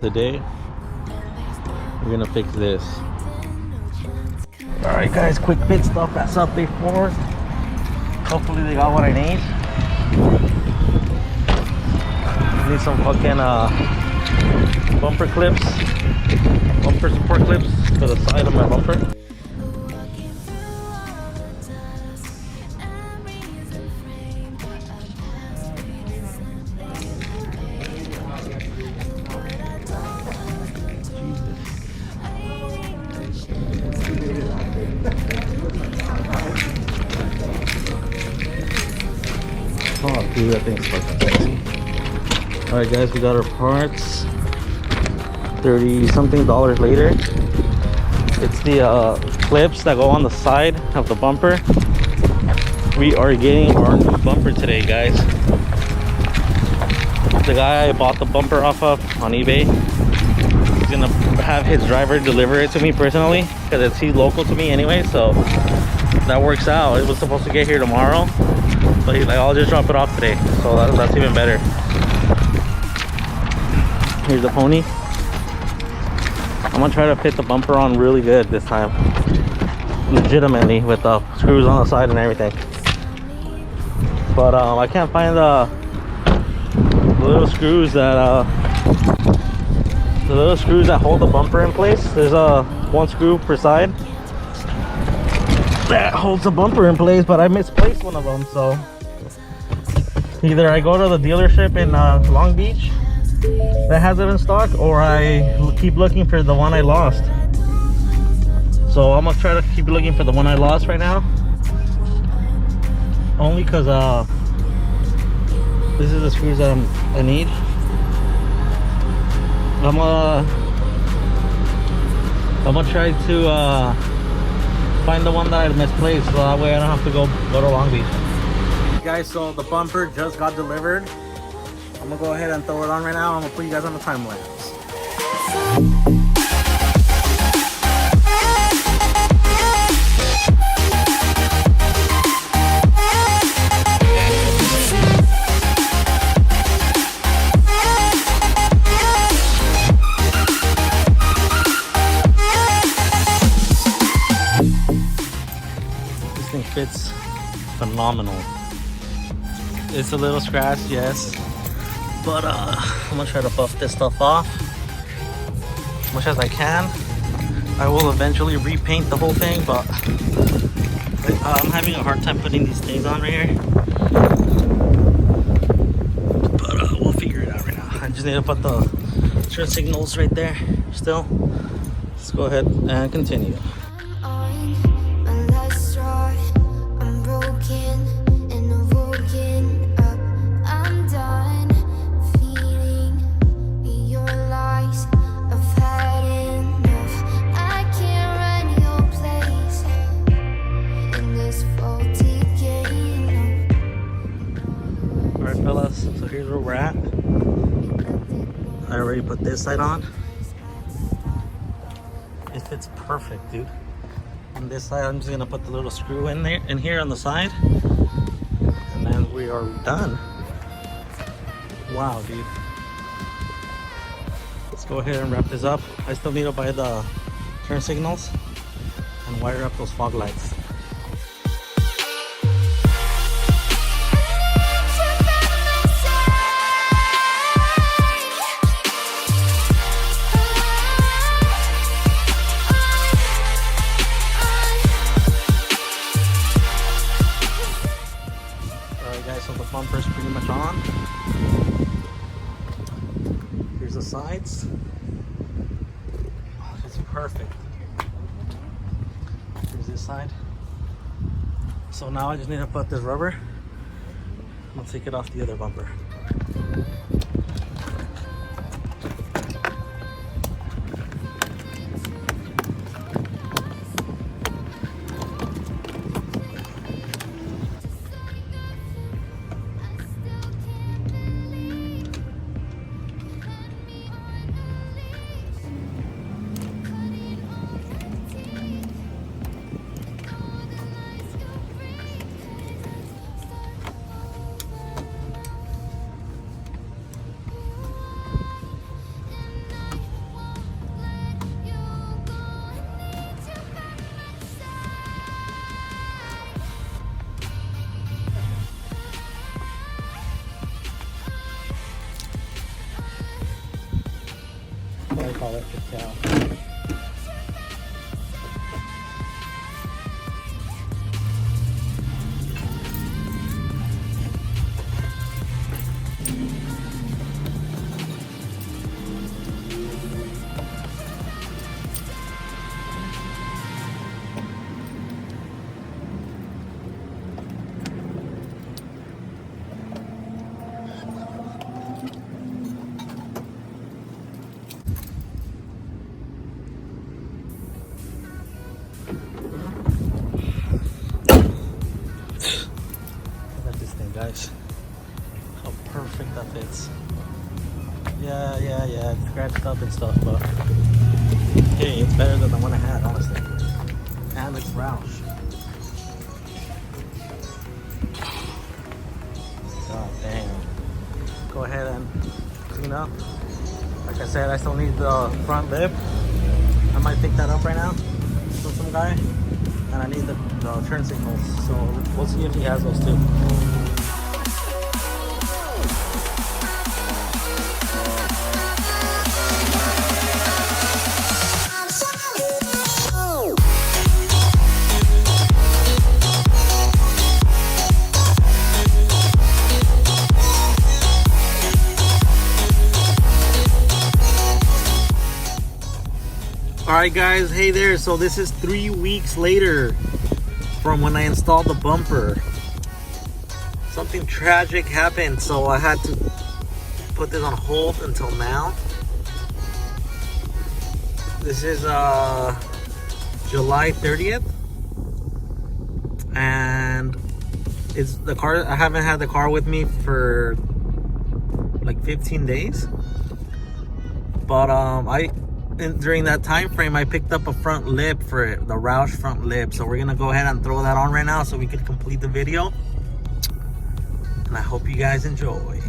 the day, we're gonna fix this. Alright guys, quick pit stop at South Bay Ford. Hopefully they got what I need. Need some fucking bumper clips, bumper support clips for the side of my bumper. Oh dude, that thing's fucking sexy. Alright guys, we got our parts. 30 something dollars later. It's the clips that go on the side of the bumper. We are getting our new bumper today, guys. The guy I bought the bumper off of on eBay, he's gonna have his driver deliver it to me personally, because he's local to me anyway, so that works out. It was supposed to get here tomorrow, but he's like, I'll just drop it off today, so that's even better. Here's the pony. I'm gonna try to fit the bumper on really good this time, legitimately, with the screws on the side and everything. But I can't find the little screws that hold the bumper in place. There's one screw per side that holds the bumper in place, but I misplaced one of them. So either I go to the dealership in Long Beach that has it in stock, or I keep looking for the one I lost. So I'm gonna try to keep looking for the one I lost right now, only because this is the screws that I need. I'm gonna try to find the one that I misplaced, so that way I don't have to go to Long Beach. Guys, so the bumper just got delivered. I'm gonna go ahead and throw it on right now. I'm gonna put you guys on the time lapse. This thing fits phenomenal. It's a little scratched, yes. But I'm gonna try to buff this stuff off as much as I can. I will eventually repaint the whole thing, but I'm having a hard time putting these things on right here. But we'll figure it out right now. I just need to put the turn signals right there still. Let's go ahead and continue. Fellas, so here's where we're at. I already put this side on. It fits perfect, dude. On this side, I'm just gonna put the little screw in here on the side, and then we are done. Wow, dude. Let's go ahead and wrap this up. I still need to buy the turn signals and wire up those fog lights. So the bumper's pretty much on. Here's the sides. Oh, it's perfect. Here's this side. So now I just need to put this rubber. I'll take it off the other bumper. call it the cow. Look at this thing, guys. How perfect that fits. Yeah, it's scratched up and stuff, but hey, it's better than the one I had, honestly. And it's Roush. God damn. Go ahead and clean up. Like I said, I still need the front lip. I might pick that up right now from some guy. And I need the turn signals, so we'll see if he has those too. Alright guys, hey there, so this is 3 weeks later from when I installed the bumper. Something tragic happened, so I had to put this on hold until now. This is July 30th, and it's the car. I haven't had the car with me for like 15 days, but during that time frame, I picked up a front lip for it, the Roush front lip. So we're gonna go ahead and throw that on right now so we can complete the video. And I hope you guys enjoy.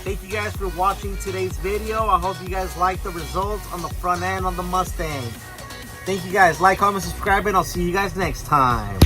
Thank you guys for watching today's video. I hope you guys like the results on the front end on the Mustang. Thank you guys. Like, comment, subscribe, and I'll see you guys next time.